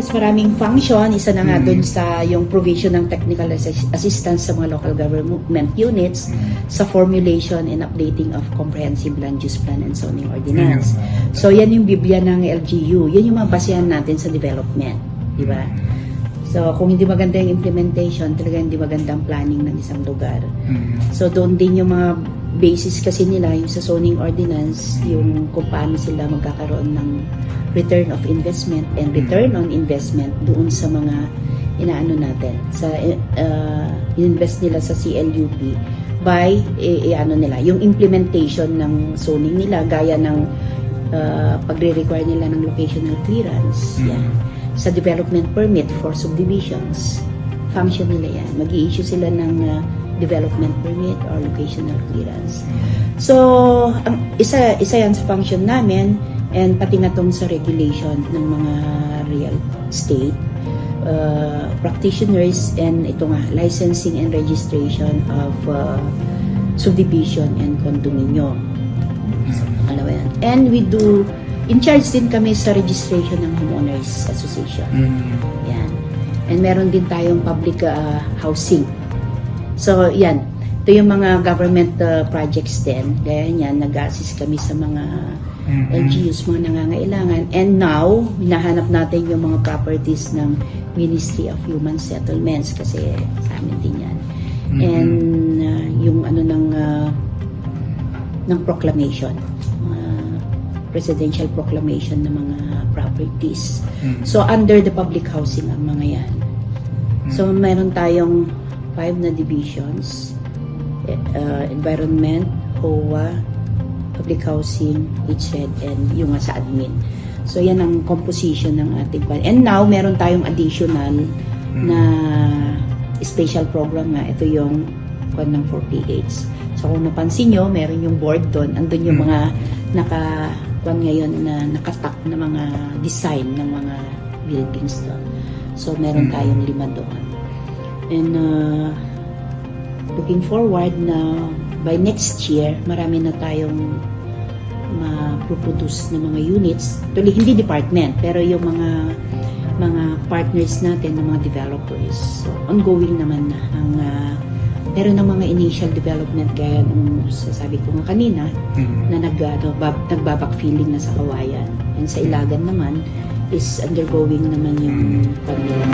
units, maraming function. Isa na nga dun sa yung provision ng technical assistance sa mga local government units sa formulation and updating of comprehensive land use plan and zoning ordinance. So yan yung biblia ng LGU. Yan yung mga basehan natin sa development. Di ba? So kung hindi maganda yung implementation, talaga hindi maganda ang planning ng isang lugar. So doon din yung mga basis kasi nila, yung sa zoning ordinance, yung kung paano sila magkakaroon ng return of investment and return on investment doon sa mga inaano natin sa invest nila sa CLUP by ano nila yung implementation ng zoning nila gaya ng pagre-require nila ng locational clearance yan sa development permit for subdivisions function nila yan mag-i-issue sila ng development permit or locational clearance so ang isa yan sa function namin. And pati na tong sa regulation ng mga real estate practitioners and ito nga, licensing and registration of subdivision and condominium. Alam mo yan. And we do, in charge din kami sa registration ng homeowners association. Yan. And meron din tayong public housing. So, yan. Ito yung mga government projects din. Kaya yan, nag-assist kami sa mga LGUs, mga nangangailangan. And now, hinahanap natin yung mga properties ng Ministry of Human Settlements kasi sa amin din yan. And yung ano ng proclamation, presidential proclamation ng mga properties. So, under the public housing ang mga yan. So, meron tayong 5 na divisions. Environment, HOA, public housing, HSED, and yung sa admin. So, yan ang composition ng ating plan. And now, meron tayong additional na special program nga. Ito yung kwan ng 4PH. So, kung napansin nyo, meron yung board doon. Andun yung mga kwan ngayon na nakatak na mga design ng mga buildings doon. So, meron tayong 5 doon. And, looking forward na by next year, marami na tayong ma-produce na mga units. Actually, hindi department, pero yung mga partners natin, ng mga developers. So, ongoing naman na ang pero ng mga initial development gaya nung sasabi ko nga kanina na nagbabackfilling na sa Kawayan. And sa Ilagan naman is undergoing naman yung kanila.